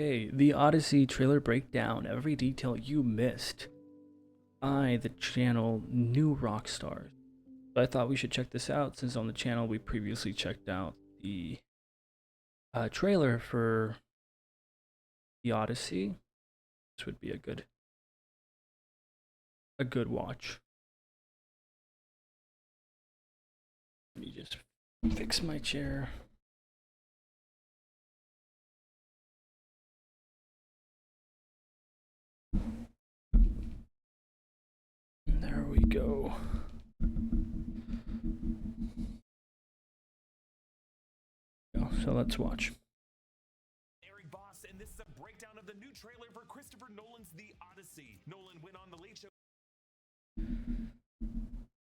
Okay, the Odyssey trailer breakdown. Every detail you missed. The channel New Rockstars. So I thought we should check this out since on the channel we previously checked out the trailer for the Odyssey. This would be a good watch. Let me just fix my chair. There we go. So let's watch. And this is a breakdown of the new trailer for Christopher Nolan's The Odyssey. Nolan went on The Late Show.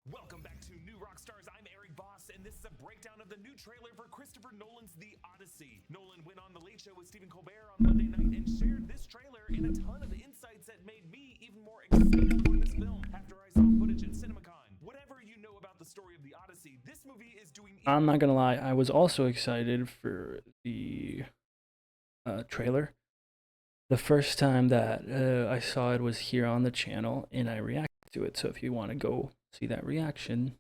Welcome back to New Rockstars. I'm Eric Voss, and this is a breakdown of the new trailer for Christopher Nolan's The Odyssey. Nolan went on The Late Show with Stephen Colbert on Monday night and shared this trailer and a ton of insights that made me even more excited for this film after I saw footage at CinemaCon. Whatever you know about the story of The Odyssey, this movie is doing... I'm not gonna lie, I was also excited for the trailer. The first time that I saw it was here on the channel and I reacted to it, so if you want to go see that reaction.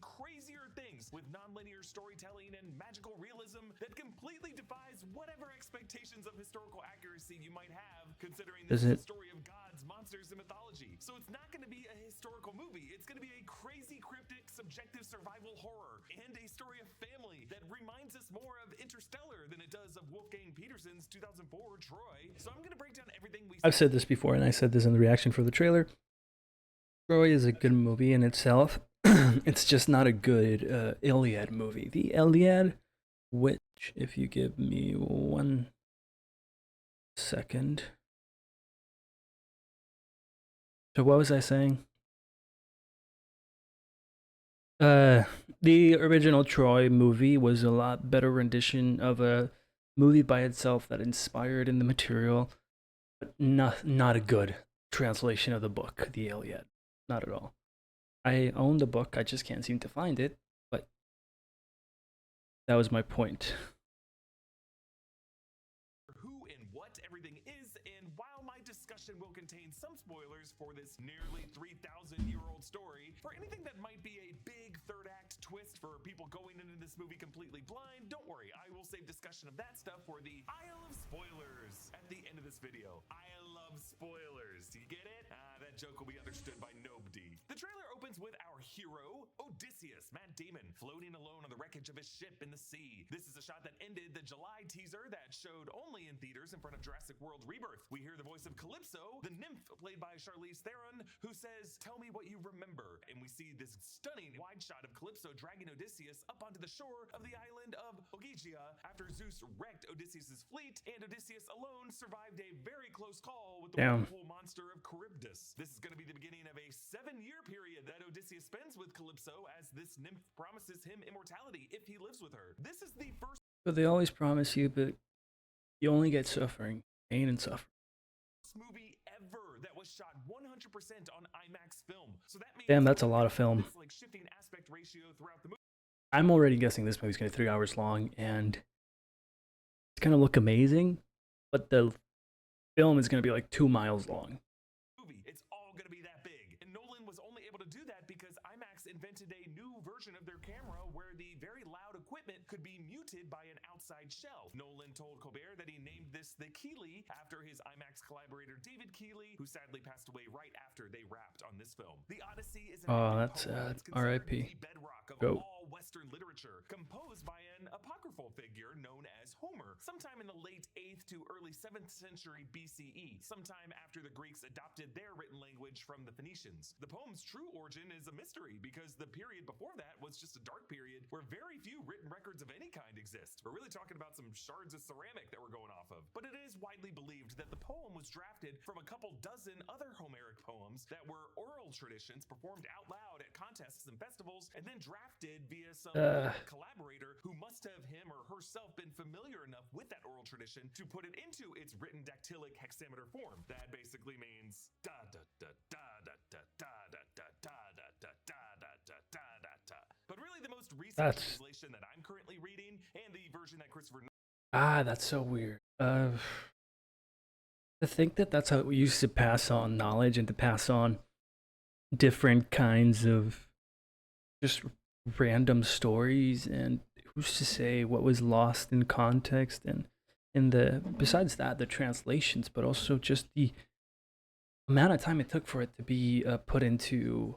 Crazier things with non-linear storytelling and magical realism that completely defies whatever expectations of historical accuracy you might have, considering this is a story of gods, monsters, and mythology. So it's not going to be a historical movie. It's going to be a crazy, cryptic, subjective survival horror and a story of family that reminds us more of Interstellar than it does of Wolfgang Petersen's 2004 Troy. So I'm going to break down everything we... I've said this before, and I said this in the reaction for the trailer. Troy is a good movie in itself. It's just not a good Iliad movie. The Iliad, which, if you give me 1 second. So what was I saying? The original Troy movie was a lot better rendition of a movie by itself that inspired in the material, but not a good translation of the book, the Iliad. Not at all. I own the book, I just can't seem to find it, but that was my point. Who and what everything is, and while my discussion will contain some spoilers for this nearly 3,000-year-old story, for anything that might be a big third act twist for people going into this movie completely blind, don't worry, I will save discussion of that stuff for the Isle of Spoilers at the end of this video. I love spoilers. Do you get it? That joke will be understood by nobody. The trailer opens with our hero, Odysseus, Matt Damon, floating alone on the wreckage of his ship in the sea. This is a shot that ended the July teaser that showed only in theaters in front of Jurassic World Rebirth. We hear the voice of Calypso, the nymph played by Charlize Theron, who says, "Tell me what you remember." And we see this stunning wide shot of Calypso dragging Odysseus up onto the shore of the island of Ogygia after Zeus wrecked Odysseus' fleet, and Odysseus alone survived a very close call with the whirlpool monster of Charybdis. This is going to be the beginning of a 7-year period that Odysseus spends with Calypso, as this nymph promises him immortality if he lives with her. This is the first... So they always promise you, but you only get suffering, pain and suffering. Movie ever that was shot 100% on IMAX film. So that means... Damn, that's a lot of film. This, like, shifting aspect ratio throughout the movie. I'm already guessing this movie's going to be 3 hours long, and it's going to look amazing, but the film is going to be like 2 miles long. It's all going to be that big. And Nolan was only able to do that because IMAX invented a new version of their camera where the very loud equipment could be muted by an outside shell. Nolan told Colbert that he named this the Keeley after his IMAX collaborator David Keeley, who sadly passed away right after they wrapped on this film. The Odyssey is that's R.I.P. the bedrock of all Western literature, composed by an apocryphal figure known as Homer, sometime in the late 8th to early 7th century BCE, sometime after the Greeks adopted their written language from the Phoenicians. The poem's true origin is a mystery because the period before that was just a dark period where very few written records of any kind exist. We're really talking about some shards of ceramic that we're going off of. But it is widely believed that the poem was drafted from a couple dozen other Homeric poems that were oral traditions performed out loud at contests and festivals, and then drafted via some collaborator who must have him or herself been familiar enough with that oral tradition to put it into its written dactylic hexameter form. That basically means da da da da da da da da da da da da da da da da da. But really the most recent translation that I'm currently reading, and the version that Christopher... that's so weird. To think that that's how we used to pass on knowledge and to pass on different kinds of just random stories, and who's to say what was lost in context and in the besides that the translations, but also just the amount of time it took for it to be put into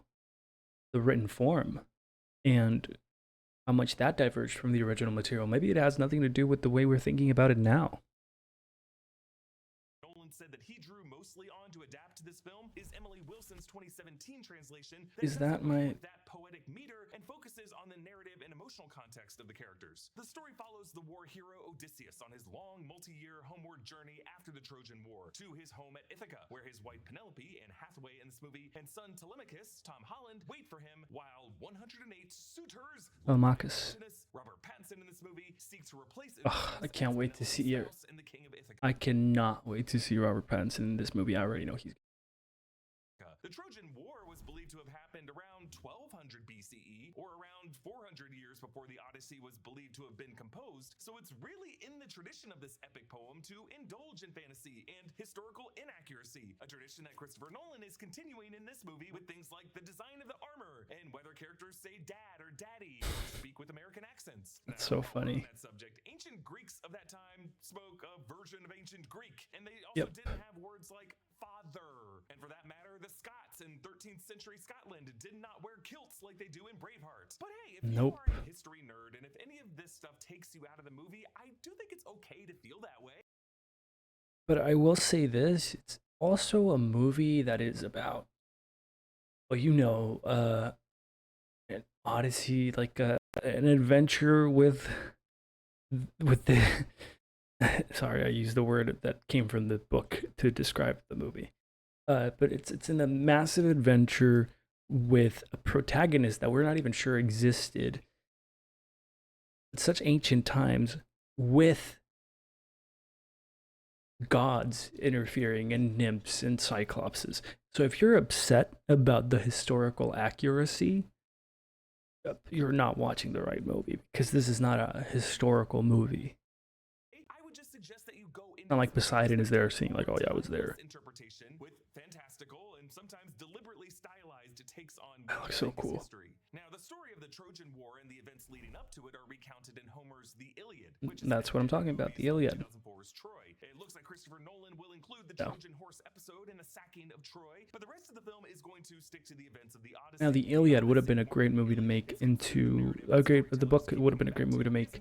the written form, and how much that diverged from the original material. Maybe it has nothing to do with the way we're thinking about it now. Nolan said that he drew mostly on to adapt to this film is Emily Wilson's 2017 translation that Is does that away my with that poetic meter and focuses on the narrative and emotional context of the characters. The story follows the war hero Odysseus on his long, multi-year homeward journey after the Trojan War to his home at Ithaca, where his wife Penelope, Anne Hathaway in this movie, and son Telemachus, Tom Holland, wait for him, while 108 suitors, Telemachus? Robert Pattinson in this movie, seek to replace Ugh, I Odysseus can't as wait to see it. spouse and the king of Ithaca. I cannot wait to see Robert Pattinson in this movie. I already know he's. The Trojan War was believed to have happened around 1200 BCE, or around 400 years before the Odyssey was believed to have been composed, so it's really in the tradition of this epic poem to indulge in fantasy and historical inaccuracy, a tradition that Christopher Nolan is continuing in this movie with things like the design of the armor and whether characters say dad or daddy or speak with American accents. That's so funny. On that subject, ancient Greeks of that time spoke a version of ancient Greek, and they also didn't have words like father. And for that matter, the Scots in 13th century Scotland did not wear kilts like they do in Braveheart. But hey, if you Nope. are a history nerd and if any of this stuff takes you out of the movie, I do think it's okay to feel that way. But I will say this: it's also a movie that is about, well, an Odyssey, like an adventure with the. Sorry, I used the word that came from the book to describe the movie. But it's in a massive adventure with a protagonist that we're not even sure existed in such ancient times, with gods interfering and nymphs and cyclopses. So if you're upset about the historical accuracy, you're not watching the right movie, because this is not a historical movie. I would just suggest that you go into Not like Poseidon is there saying like, "Oh yeah, I was there." interpretation with fantastical and sometimes deliberately stylized takes on That looks so cool. history. Now, the story of the Trojan War and the events leading up to it are recounted in Homer's The Iliad, which is That's what I'm talking about, the Iliad. 2004's Troy. It looks like Christopher Nolan will include the No. Trojan horse episode in the sacking of Troy, but the rest of the film is going to stick to the events of the Odyssey. Now, the Iliad would have been a great movie to make into a great. The book would have been a great movie to make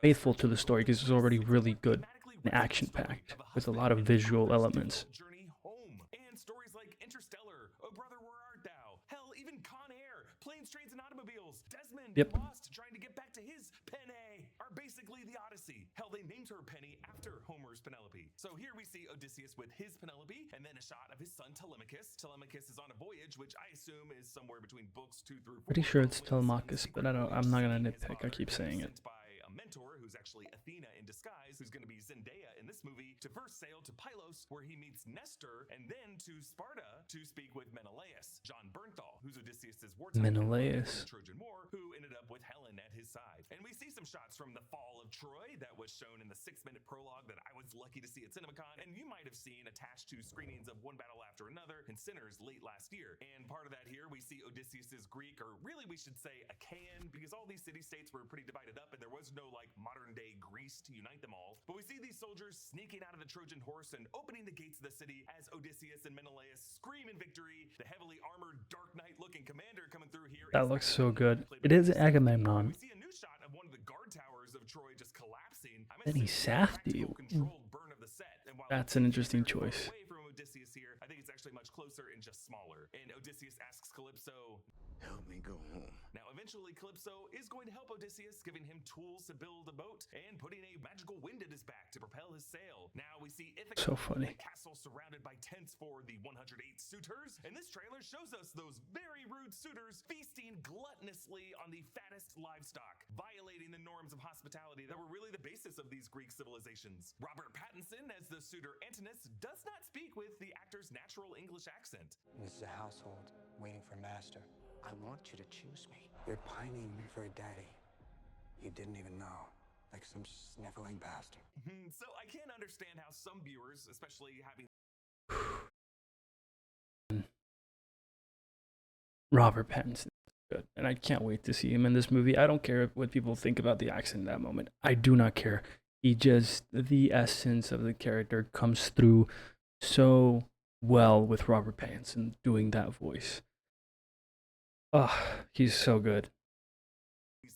faithful to the story, because it's already really good and action packed with a lot of visual elements. Journey home. And stories like Interstellar, Oh Brother Where Art Thou? Hell, even Con Air, Planes, Trains, and Automobiles, Desmond, Yep. Lost, trying to get back to his Penny, are basically the Odyssey. Hell, they named her Penny after Homer's Penelope. So here we see Odysseus with his Penelope, and then a shot of his son Telemachus. Telemachus is on a voyage, which I assume is somewhere between books 2 through 4. Pretty sure it's Telemachus, but I'm not gonna nitpick. I keep saying it. Sent by a mentor who's actually Athena in disguise, who's going to be Zendaya in this movie, to first sail to Pylos, where he meets Nestor, and then to Sparta to speak with Menelaus, John Bernthal, who's Odysseus' wartime Menelaus. in the Trojan War, who ended up with Helen at his side. And we see some shots from the fall of Troy that was shown in the 6-minute prologue that I was lucky to see at CinemaCon, and you might have seen attached to screenings of One Battle After Another and Sinners late last year. And part of that here, we see Odysseus' Greek, or really we should say Achaean, because all these city-states were pretty divided up, and there was no like modern-day Greece to unite them all. But we see these soldiers sneaking out of the Trojan horse and opening the gates of the city as Odysseus and Menelaus scream in victory. The heavily armored Dark Knight-looking commander coming through here. That looks so good. It is Agamemnon. We see a new shot of one of the guard towers of Troy just collapsing. Then he Safdie. That's an interesting choice. Away from Odysseus here, I think it's actually much closer and just smaller. And Odysseus asks Calypso, "Help me go home." Now, eventually, Calypso is going to help Odysseus, giving him tools to build a boat and putting a magical wind at his back to propel his sail. Now we see Ithaca, So funny. a castle surrounded by tents for the 108 suitors, and this trailer shows us those very rude suitors feasting gluttonously on the fattest livestock, violating the norms of hospitality that were really the basis of these Greek civilizations. Robert Pattinson, as the suitor Antinous, does not speak with the actor's natural English accent. This is a household waiting for master. I want you to choose me. You're pining for a daddy you didn't even know. like some sniveling bastard. So I can understand how some viewers, especially having Robert Pattinson is good, and I can't wait to see him in this movie. I don't care what people think about the accent in that moment. I do not care. He just, the essence of the character comes through so well with Robert Pattinson doing that voice. He's so good.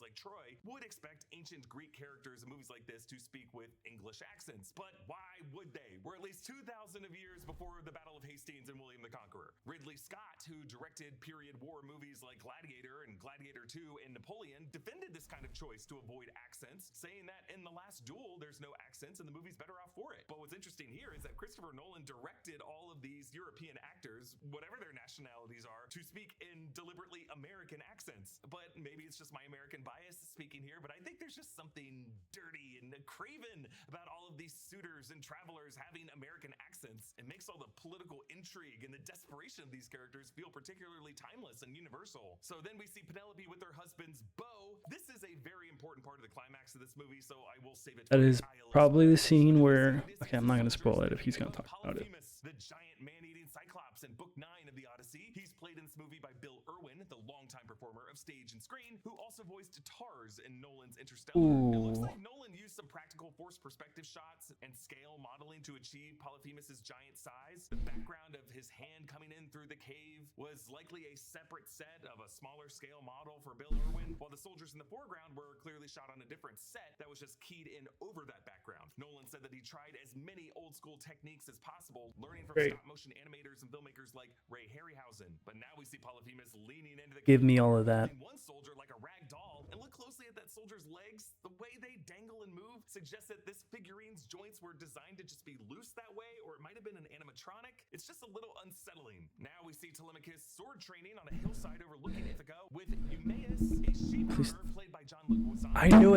like Troy would expect ancient Greek characters in movies like this to speak with English accents. But why would they? We're at least 2,000 of years before the Battle of Hastings and William the Conqueror. Ridley Scott, who directed period war movies like Gladiator and Gladiator 2 and Napoleon, defended this kind of choice to avoid accents, saying that in The Last Duel, there's no accents and the movie's better off for it. But what's interesting here is that Christopher Nolan directed all of these European actors, whatever their nationalities are, to speak in deliberately American accents. But maybe it's just my American bias speaking here, but I think there's just something dirty and craven about all of these suitors and travelers having American accents. It makes all the political intrigue and the desperation of these characters feel particularly timeless and universal. So then we see Penelope with her husband's beau. This is a very important part of the climax of this movie, so I will save it. That is probably the scene where, okay, I'm not going to spoil it if he's going to talk about it. The giant man-eating Cyclops in Book 9 of the Odyssey. He's played in this movie by Bill Irwin, the longtime performer of stage and screen, who also voiced Tars in Nolan's Interstellar. It looks like Nolan used some practical forced perspective shots and scale modeling to achieve Polyphemus's giant size. The background of his hand coming in through the cave was likely a separate set of a smaller scale model for Bill Irwin, while the soldiers in the foreground were clearly shot on a different set that was just keyed in over that background. Nolan said that he tried as many old school techniques as possible, learning from stop motion animators and filmmakers like Ray Harryhausen. But now we see Polyphemus leaning into the Give me all of that. one soldier like a rag doll, and look closely at that soldier's legs. The way they dangle and move suggests that this figurine's joints were designed to just be loose that way, or it might have been an animatronic. It's just a little unsettling. Now we see Telemachus sword training on a hillside overlooking Ithaca with Eumaeus, a sheep herder played by John Leguizamo. I knew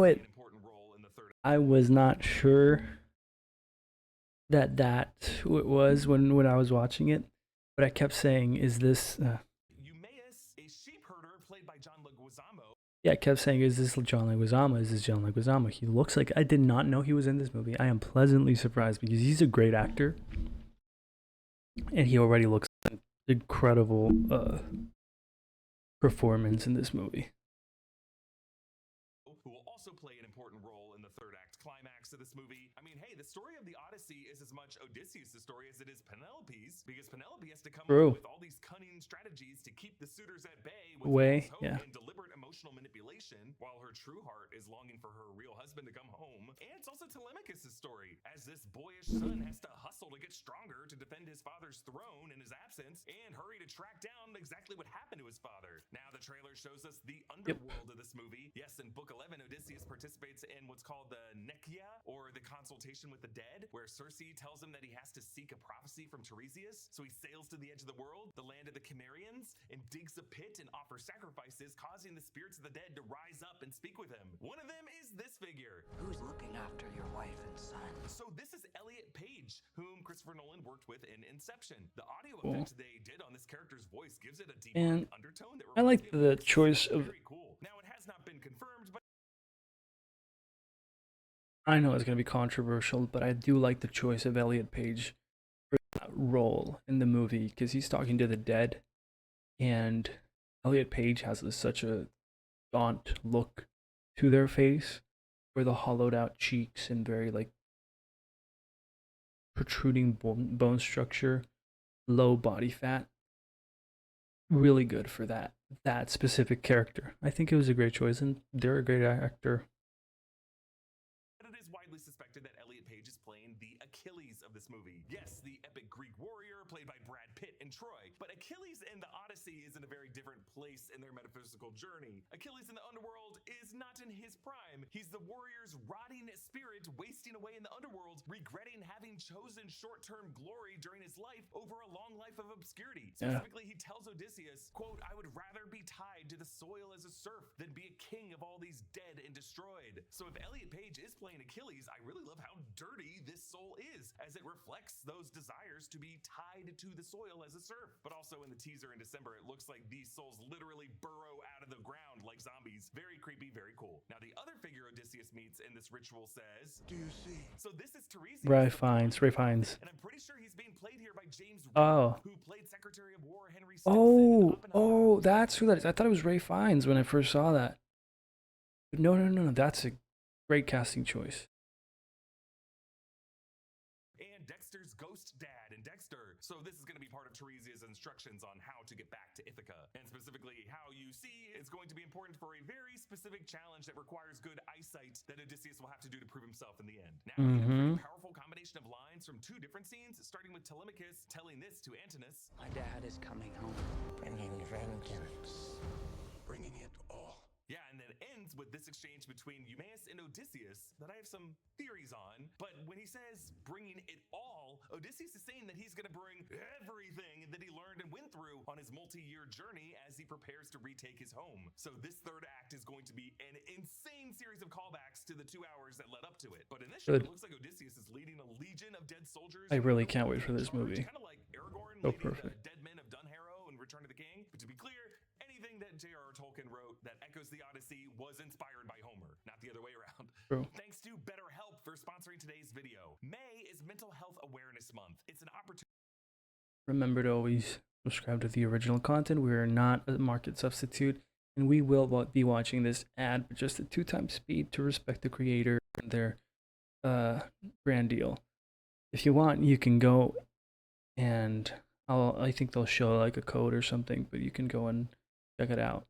it. I was not sure that it was when I was watching it, but I kept saying, is this Eumaeus, a sheep herder played by John Leguizamo. Yeah, I kept saying, is this John Leguizamo? Is this John Leguizamo? He looks like, I did not know he was in this movie. I am pleasantly surprised because he's a great actor, and he already looks like an incredible performance in this movie. Who will also play an important role in the third act climax of this movie. I mean, hey, the story of the Odyssey is as much Odysseus' story as it is Penelope's, because Penelope has to come up with all these cunning strategies to keep the suitors at bay with hope and deliberate emotional manipulation, while her true heart is longing for her real husband to come home. And it's also Telemachus' story, as this boyish son has to hustle to get stronger to defend his father's throne in his absence, and hurry to track down exactly what happened to his father. Now the trailer shows us the underworld of this movie. Yes, in Book 11, Odysseus participates in what's called the Nekia, or the consultation with the dead, where Circe tells him that he has to seek a prophecy from Tiresias. So he sails to the edge of the world, the land of the Cimmerians, and digs a pit and offers sacrifices, causing the spirits of the dead to rise up and speak with him. One of them is this figure. Who's looking after your wife and son? So this is Elliot Page, whom Christopher Nolan worked with in Inception. The audio effect they did on this character's voice gives it a deep undertone that I like the choice of. Very cool. Now it has not been confirmed, but I know it's going to be controversial, but I do like the choice of Elliot Page for that role in the movie, because he's talking to the dead, and Elliot Page has such a gaunt look to their face, where the hollowed out cheeks and very like protruding bone structure, low body fat. Really good for that specific character. I think it was a great choice, and they're a great actor. Widely suspected that Elliot Page is playing the Achilles of this movie. Yes, the epic Greek warrior played by Brad Pitt in Troy. But Achilles in the Odyssey is in a very different place in their metaphysical journey. Achilles in the underworld is not in his prime. He's the warrior's rotting spirit wasting away in the underworld, regretting having chosen short-term glory during his life over a long life of obscurity. Specifically, he tells Odysseus, quote, "I would rather be tied to the soil as a serf than be a king of all these dead and destroyed." So if Elliot Page is playing giant Achilles, I really love how dirty this soul is, as it reflects those desires to be tied to the soil as a serf. But also in the teaser in December, it looks like these souls literally burrow out of the ground like zombies. Very creepy, very cool. Now, the other figure Odysseus meets in this ritual says, Do you see? so this is Tiresias. Ray Fiennes. And I'm pretty sure he's being played here by James Oh. Reed, who played Secretary of War Henry Stimson in Oppenheimer. That's who that is. I thought it was Ray Fiennes when I first saw that. No, that's a great casting choice. And Dexter's ghost dad in Dexter. So this is going to be part of Tiresias' instructions on how to get back to Ithaca. And specifically, how you see is going to be important for a very specific challenge that requires good eyesight that Odysseus will have to do to prove himself in the end. Now, we have a pretty powerful combination of lines from two different scenes, starting with Telemachus telling this to Antinous. My dad is coming home. Bringing vengeance. Bringing it all. Yeah, and then ends with this exchange between Eumaeus and Odysseus that I have some theories on. But when he says bringing it all, Odysseus is saying that he's going to bring everything that he learned and went through on his multi-year journey as he prepares to retake his home. So this third act is going to be an insane series of callbacks to the 2 hours that led up to it. But initially, it looks like Odysseus is leading a legion of dead soldiers. I really can't wait for this movie. Kind of like Aragorn So leading perfect. the dead men of Dunharrow and Return of the King. But to be clear, anything that J.R.R. Tolkien wrote that echoes the Odyssey was inspired by Homer, not the other way around. True. Thanks to BetterHelp for sponsoring today's video. May is Mental Health Awareness Month. It's an opportunity. Remember to always subscribe to the original content. We are not a market substitute, and we will be watching this ad with just at 2x speed to respect the creator and their brand deal. If you want, you can go and I think they'll show like a code or something, but you can go and check it out.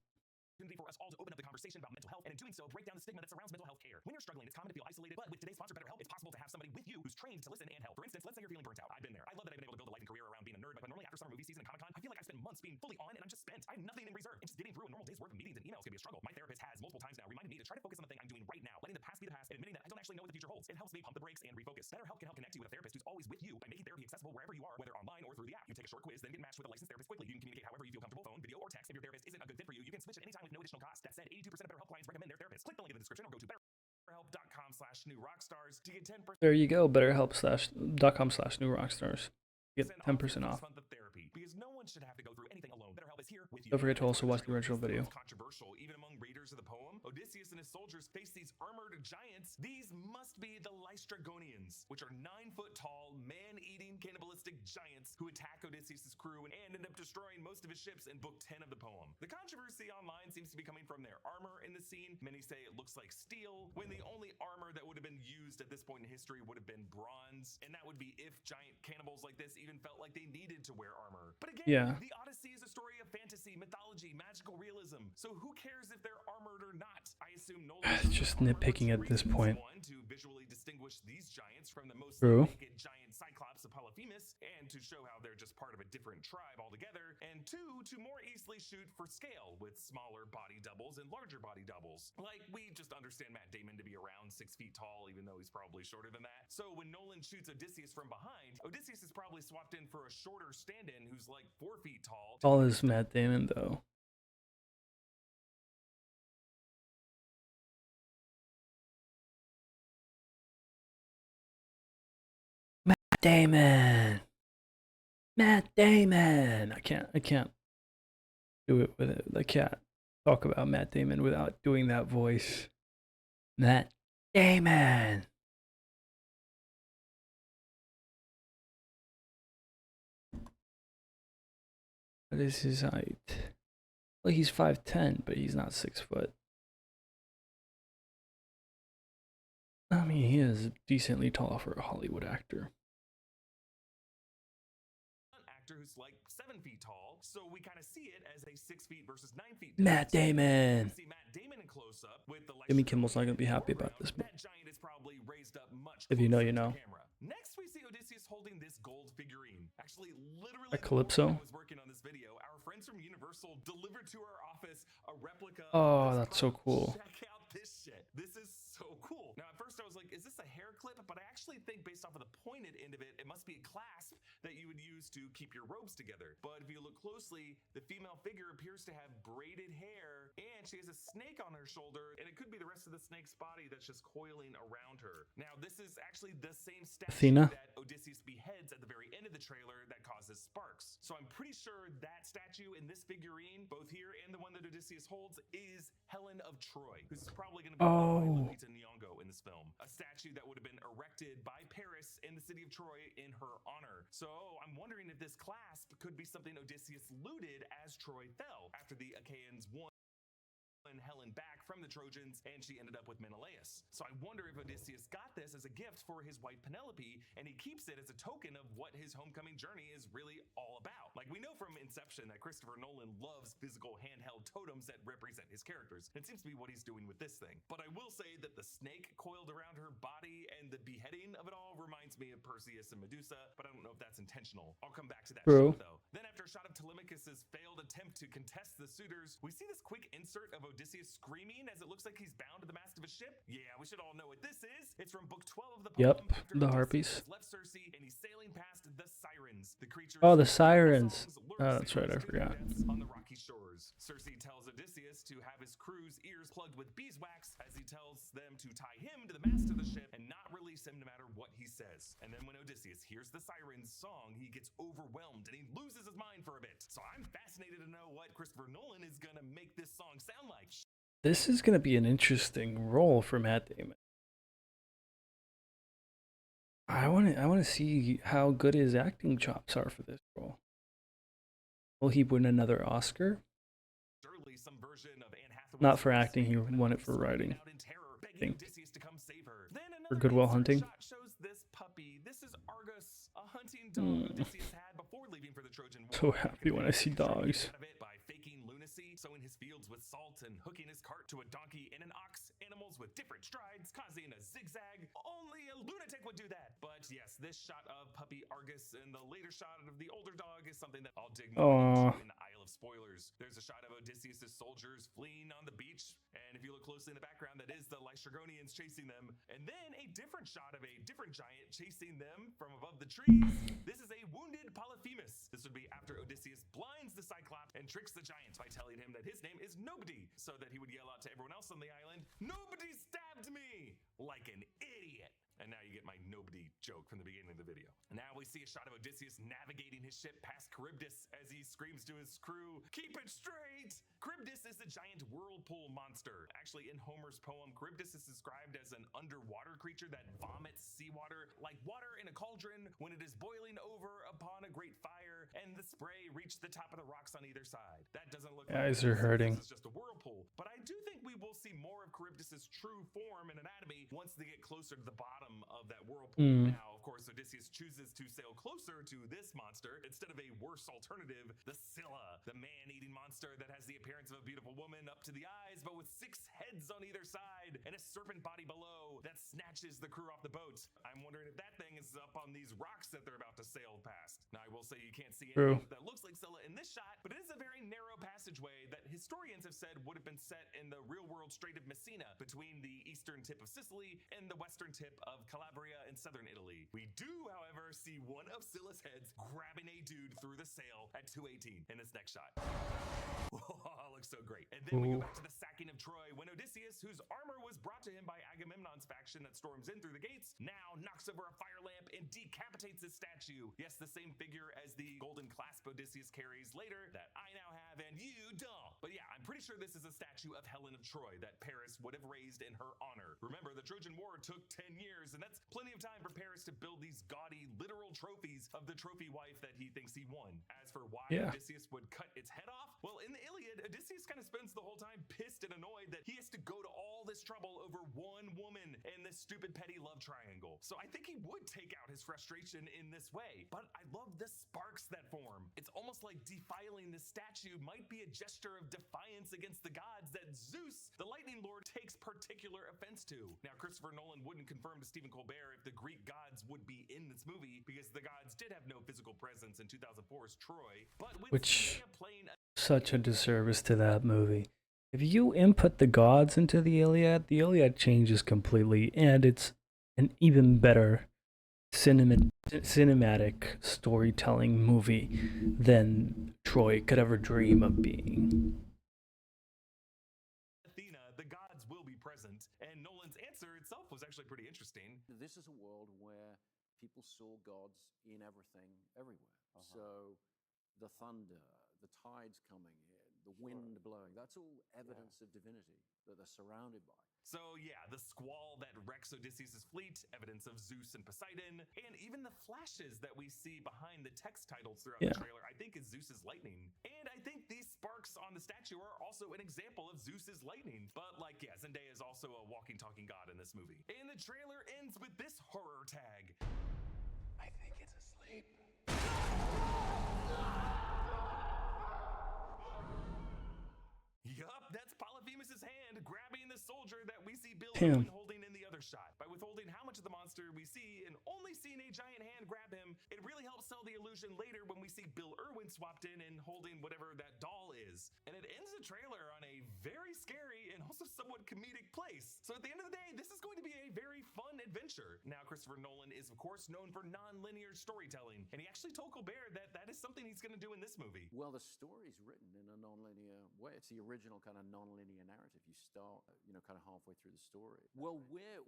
For us all to open up the conversation about mental health, and in doing so, break down the stigma that surrounds mental health care. When you're struggling, it's common to feel isolated, but with today's sponsor, BetterHelp, it's possible to have somebody with you who's trained to listen and help. For instance, let's say you're feeling burnt out. I've been there. I love that I've been able to build a life and career around being a nerd, but normally after summer movie season and Comic-Con, I feel like I spend months being fully on, and I'm just spent. I have nothing in reserve. And just getting through a normal day's worth of meetings and emails can be a struggle. My therapist has multiple times now reminded me to try to focus on the thing I'm doing right now, letting the past be the past, and admitting that I don't actually know what the future holds. It helps me pump the brakes and refocus. BetterHelp can help connect you with a therapist who's always with you by making therapy accessible wherever you are, whether online or through the app. You take a short quiz, then get matched with a licensed therapist quickly. You can communicate however you feel comfortable, phone, video, or text. If your therapist isn't a good fit for you, you can switch at any time with no additional cost. That said, 82% of BetterHelp clients recommend their therapist. Click the link in the description or go to BetterHelp.com/newrockstars to get 10%. There you go, BetterHelp.com/newrockstars. Get 10% off. Therapy, because no one should have to go through anything alone. BetterHelp is here with you. Don't forget to also watch the original video. Controversial, even among readers of the poem. Odysseus and his soldiers face these armored giants. These must be the Lystragonians, which are 9-foot tall, man-eating, cannibalistic giants who attack Odysseus' crew and end up destroying most of his ships in Book 10 of the poem. The controversy online seems to be coming from their armor in the scene. Many say it looks like steel, when the only armor that would have been used at this point in history would have been bronze, and that would be if giant cannibals like this even felt like they needed to wear armor. But again, the Odyssey is a story of fantasy, mythology, magical realism. So who cares if they're armored or not? I assume Nolan It's just nitpicking at this point. One, to visually distinguish these giants from the mostly naked giant Cyclops of Polyphemus, and to show how they're just part of a different tribe altogether. And two, to more easily shoot for scale with smaller body doubles and larger body doubles. Like, we just understand Matt Damon to be around 6 feet tall, even though he's probably shorter than that. So when Nolan shoots Odysseus from behind, Odysseus is probably swapped in for a shorter stand-in who's like 4 feet tall. All is Matt Damon, though. Matt Damon. I can't do it with it. I can't talk about Matt Damon without doing that voice. Matt Damon. What is his height? Well, he's 5'10", but he's not 6 foot. I mean, he is decently tall for a Hollywood actor. Who's like 7 feet tall, so we kind of see it as a 6 feet versus 9 feet. Matt Damon. See Matt Damon in close up with the Jimmy Kimmel's not gonna be happy about this. That giant is probably raised up much. If you know, you know. Next, we see Odysseus holding this gold figurine. Actually, literally, Calypso. I was working on this video. Our friends from Universal delivered to our office a replica. Oh, that's so cool. Check out this shit. This is so cool. Now, at first, I was like, is this a hair clip, but I actually think based off of the pointed end of it, it must be a clasp that you would use to keep your robes together. But if you look closely, the female figure appears to have braided hair, and she has a snake on her shoulder, and it could be the rest of the snake's body that's just coiling around her. Now, this is actually the same statue Athena? that Odysseus beheads at the very end of the trailer that causes sparks. So I'm pretty sure that statue in this figurine, both here and the one that Odysseus holds, is Helen of Troy, who's probably going to be played by Lupita Nyong'o in this film. A statue that would have been erected by Paris in the city of Troy in her honor. So I'm wondering if this clasp could be something Odysseus looted as Troy fell after the Achaeans won Helen back from the Trojans, and she ended up with Menelaus. So I wonder if Odysseus got this as a gift for his wife Penelope, and he keeps it as a token of what his homecoming journey is really all about. Like, we know from Inception that Christopher Nolan loves physical handheld totems that represent his characters. It seems to be what he's doing with this thing. But I will say that the snake coiled around her body and the beheading of it all reminds me of Perseus and Medusa, but I don't know if that's intentional. I'll come back to that shot though. Then after a shot of Telemachus's failed attempt to contest the suitors, we see this quick insert of Odysseus screaming as it looks like he's bound to the mast of a ship. Yeah, we should all know what this is. It's from book 12 of the poem. After the Odysseus harpies. has left Circe and he's sailing past the sirens. The creatures. Oh, the sirens. Oh, that's right, I forgot. On the rocky shores, Circe tells Odysseus to have his crew's ears plugged with beeswax as he tells them to tie him to the mast of the ship and not release him no matter what he says. And then when Odysseus hears the sirens song, he gets overwhelmed and he loses his mind for a bit. So I'm fascinated to know what Christopher Nolan is gonna make this song sound like. This is going to be an interesting role for Matt Damon. I want to see how good his acting chops are for this role. Will he win another Oscar? Surely some version of Anne Hathaway's Not for acting, he won it for writing. I think. For Good Will Hunting. Shows this puppy. This is Argus, a hunting dog Odysseus had before leaving for the Trojan War. So happy when I see dogs. By faking lunacy, sowing his fields with salt and hooking his cart to a donkey and an ox, animals with different strides, causing a zigzag. Only a lunatic would do that. But yes, this shot of puppy Argus and the later shot of the older dog is something that I'll dig more into in the Isle of Spoilers. There's a shot of Odysseus' soldiers fleeing on the beach, and if you look closely in the background, that is the Lystragonians chasing them. And then a different shot of a different giant chasing them from above the trees. This is a wounded Polyphemus. This would be after Odysseus blinds the Cyclops and tricks the giant by telling him that his name is Nobody, so that he would yell out to everyone else on the island, "Nobody stabbed me!" like an idiot. And now you get my nobody joke from the beginning of the video. Now we see a shot of Odysseus navigating his ship past Charybdis as he screams to his crew, "Keep it straight!" Charybdis is a giant whirlpool monster. Actually, in Homer's poem, Charybdis is described as an underwater creature that vomits seawater like water in a cauldron when it is boiling over upon a great fire, and the spray reached the top of the rocks on either side. That doesn't look like eyes are hurting. This is just a whirlpool. But I do think we will see more of Charybdis' true form and anatomy once they get closer to the bottom of that whirlpool. Now, of course, Odysseus chooses to sail closer to this monster instead of a worse alternative, the Scylla, the man-eating monster that has the appearance of a beautiful woman up to the eyes, but with 6 heads on either side and a serpent body below that snatches the crew off the boat. I'm wondering if that thing is up on these rocks that they're about to sail past. Now, I will say you can't see anything that looks like Scylla in this shot, but it is a very narrow passageway that historians have said would have been set in the real-world Strait of Messina between the eastern tip of Sicily and the western tip of Calabria in southern Italy. We do, however, see one of Scylla's heads grabbing a dude through the sail at 2:18 in this next shot. Whoa, looks so great. And then we go back to the sacking of Troy when Odysseus, whose armor was brought to him by Agamemnon's faction that storms in through the gates, now knocks over a fire lamp and decapitates his statue. Yes, the same figure as the golden clasp Odysseus carries later that I now have and you don't. But yeah, I'm pretty sure this is a statue of Helen of Troy that Paris would have raised in her honor. Remember, the Trojan War took 10 years, and that's plenty of time for Paris to build these gaudy, literal trophies of the trophy wife that he thinks he won. As for why Odysseus would cut its head off, well, in the Iliad, Odysseus kind of spends the whole time pissed and annoyed that he has to go to all this trouble over one woman and this stupid petty love triangle. So I think he would take out his frustration in this way. But I love the sparks that form. It's almost like defiling the statue might be a gesture of defiance against the gods that Zeus, the lightning lord, takes particular offense to. Now, Christopher Nolan wouldn't confirm to Stephen Colbert if the Greek gods would be in this movie because the gods did have no physical presence in 2004's Troy, but with playing such a disservice to that movie. If you input the gods into the Iliad changes completely, and it's an even better cinematic storytelling movie than Troy could ever dream of being. Athena, the gods will be present, and Nolan's answer itself was actually pretty interesting. This is a world where people saw gods in everything, everywhere. So the thunder, the tides coming in, the wind blowing, that's all evidence of divinity that they're surrounded by. So yeah, the squall that wrecks Odysseus' fleet, evidence of Zeus and Poseidon, and even the flashes that we see behind the text titles throughout the trailer, I think is Zeus's lightning. And I think these sparks on the statue are also an example of Zeus's lightning. But like, yeah, Zendaya is also a walking, talking god in this movie. And the trailer ends with this horror tag. I think it's asleep. Yup, that's Polyphemus' hand grabbing the soldier that we see Bill Damn. Irwin holding in the other shot. By withholding how much of the monster we see and only seeing a giant hand grab him, it really helps sell the illusion later when we see Bill Irwin swapped in and holding whatever that doll is. And it ends the trailer on a very scary and also somewhat comedic place. So at the end of the day, this is going to be a very fun adventure. Now, Christopher Nolan is, of course, known for non-linear storytelling, and he actually told Colbert that that is something he's going to do in this movie. Well, the story's written in a non-linear way. It's the original kind of non-linear narrative. You start, kind of halfway through the story. Well,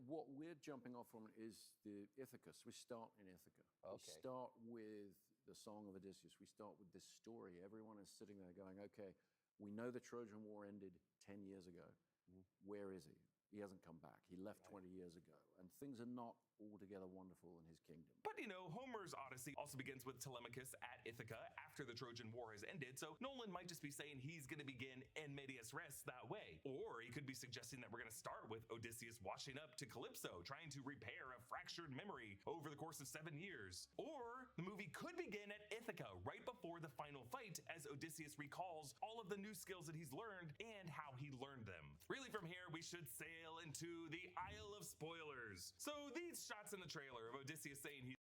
what we're jumping off from is the Ithaca. We start in Ithaca. Okay. We start with the Song of Odysseus. We start with this story. Everyone is sitting there going, okay, we know the Trojan War ended 10 years ago. Where is he? He hasn't come back. He left 20 years ago. And things are not altogether wonderful in his kingdom. But Homer's Odyssey also begins with Telemachus at Ithaca after the Trojan War has ended, so Nolan might just be saying he's going to begin in medias res that way. Or he could be suggesting that we're going to start with Odysseus washing up to Calypso, trying to repair a fractured memory over the course of 7 years. Or the movie could begin at Ithaca right before the final fight, as Odysseus recalls all of the new skills that he's learned and how he learned them. Really, from here, we should sail into the Isle of Spoilers. So these shots in the trailer of Odysseus saying he's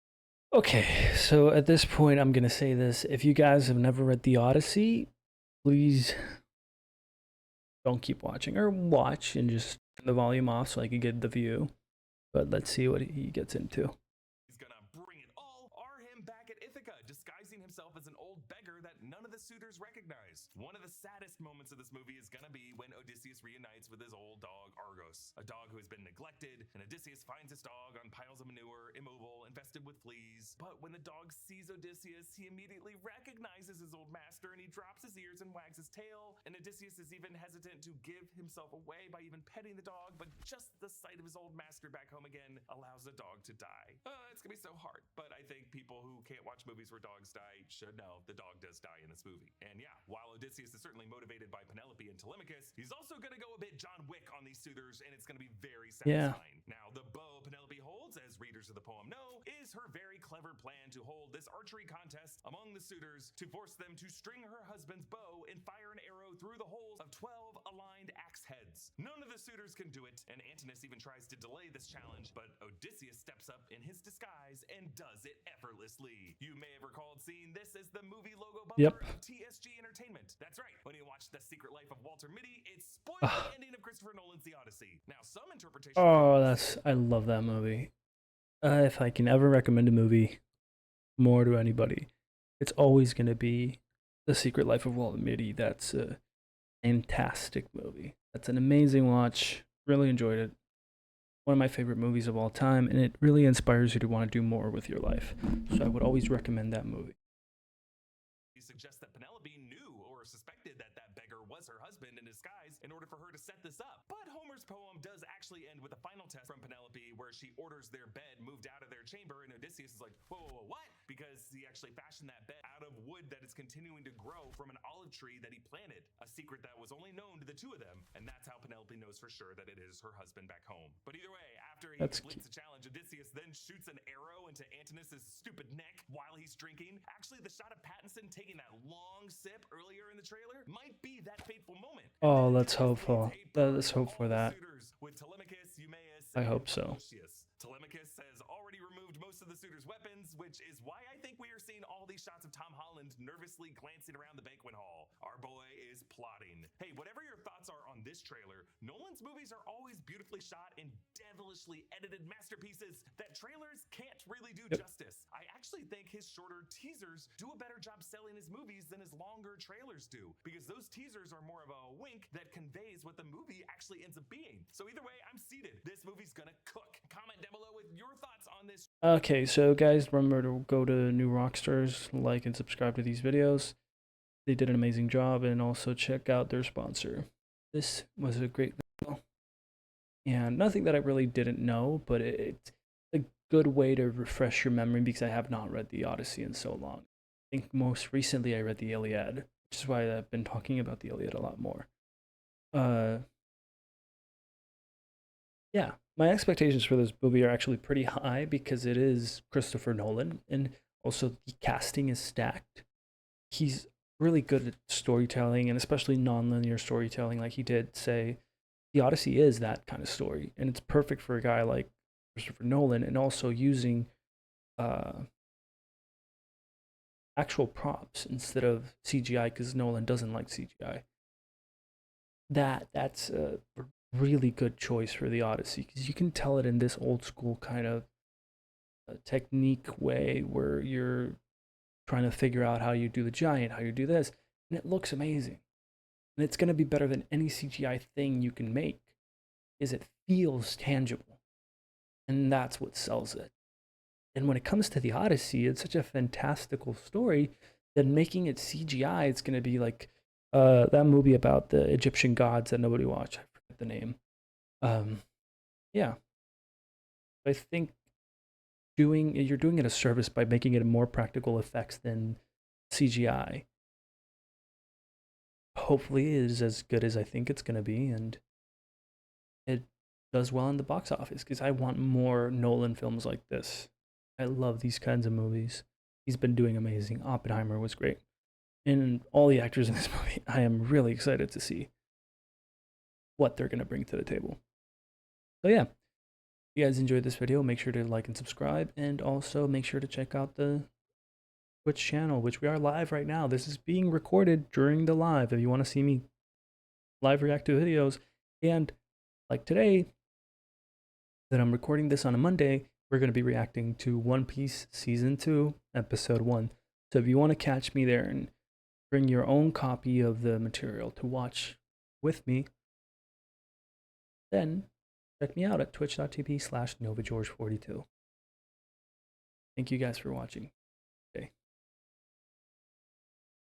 Okay, so at this point, I'm going to say this. If you guys have never read the Odyssey, please don't keep watching, or watch and just turn the volume off so I can get the view. But let's see what he gets into. He's gonna bring it all, are him back at Ithaca, disguising himself as an old beggar that none of the suitors recognize. One of the saddest moments of this movie is gonna be when Odysseus reunites with his old dog Argos, a dog who has been neglected, and Odysseus finds his dog on piles of manure, immobile, infested with fleas. But when the dog sees Odysseus, he immediately recognizes his old master, and he drops his ears and wags his tail, and Odysseus is even hesitant to give himself away by even petting the dog, but just the sight of his old master back home again allows the dog to die. It's gonna be so hard, but I think people who can't watch movies where dogs die should know the dog does die in this movie. And yeah, while Odysseus is certainly motivated by Penelope and Telemachus, he's also gonna go a bit John Wick on these suitors, and it's gonna be very satisfying. Now, the bow Penelope holds, as readers of the poem know, is her very clever plan to hold this archery contest among the suitors to force them to string her husband's bow and fire an arrow through the holes of 12 aligned axe heads. None of the suitors can do it, and Antinous even tries to delay this challenge, but Odysseus steps up in his disguise and does it effortlessly. You may have recalled seeing this as the movie logo bumper of TSG Entertainment. That's right, when you watch The Secret Life of Walter Mitty, it spoiled the ending of Christopher Nolan's The Odyssey. Now, some interpretations... I love that movie. If I can ever recommend a movie more to anybody, it's always going to be The Secret Life of Walter Mitty. That's a fantastic movie. That's an amazing watch. Really enjoyed it. One of my favorite movies of all time, and it really inspires you to want to do more with your life. So I would always recommend that movie. He suggests that Penelope knew or suspected that that beggar was her husband in disguise in order for her to set this up. But Homer's poem does actually end with a final test from Penelope where she orders their bed moved out of their chamber, and Odysseus is like, whoa, what? Because he actually fashioned that bed out of wood that is continuing to grow from an olive tree that he planted, a secret that was only known to the two of them, and that's how Penelope knows for sure that it is her husband back home. But either way, after he completes the challenge, Odysseus then shoots an arrow into Antinous' stupid neck while he's drinking. Actually, the shot of Pattinson taking that long sip earlier in the trailer might be that fateful moment. Oh, let's hope for. Let's hope for that. With Telemachus, Eumaeus, I hope so. Telemachus has already removed most of the suitor's weapons, which is why I think we are seeing all these shots of Tom Holland nervously glancing around the banquet hall. Our boy is plotting. Hey, whatever your thoughts are on this trailer, Nolan's movies are always beautifully shot and devilishly edited masterpieces that trailers can't really do justice. I actually think his shorter teasers do a better job selling his movies than his longer trailers do, because those teasers are more of a wink that conveys what the movie actually ends up being. So either way, I'm seated. This movie's gonna cook. Comment down below with your thoughts on this. Okay, so guys, remember to go to New Rockstars, like and subscribe to these videos. They did an amazing job, and also check out their sponsor. This was a great video, and nothing that I really didn't know, but it's a good way to refresh your memory, because I have not read the Odyssey in so long. I think most recently I read the Iliad, which is why I've been talking about the Iliad a lot more. Yeah, my expectations for this movie are actually pretty high, because it is Christopher Nolan, and also the casting is stacked. He's really good at storytelling, and especially non-linear storytelling. Like he did say, the Odyssey is that kind of story, and it's perfect for a guy like Christopher Nolan, and also using actual props instead of CGI, because Nolan doesn't like CGI. That's a really good choice for the Odyssey, because you can tell it in this old school kind of technique way, where you're trying to figure out how you do the giant, how you do this, and it looks amazing. And it's going to be better than any CGI thing you can make, is it feels tangible, and that's what sells it. And when it comes to the Odyssey, it's such a fantastical story that making it CGI, it's going to be like that movie about the Egyptian gods that nobody watched. I forget the name. Yeah, I think you're doing it a service by making it more practical effects than CGI. Hopefully, it is as good as I think it's going to be, and it does well in the box office, because I want more Nolan films like this. I love these kinds of movies. He's been doing amazing. Oppenheimer was great. And all the actors in this movie, I am really excited to see what they're going to bring to the table. So yeah, if you guys enjoyed this video, make sure to like and subscribe, and also make sure to check out the Twitch channel, which we are live right now. This is being recorded during the live. If you want to see me live react to videos, and like today, that I'm recording this on a Monday, we're going to be reacting to One Piece Season 2, Episode 1. So if you want to catch me there and bring your own copy of the material to watch with me, then check me out at twitch.tv/NovaGeorge42. Thank you guys for watching. Okay.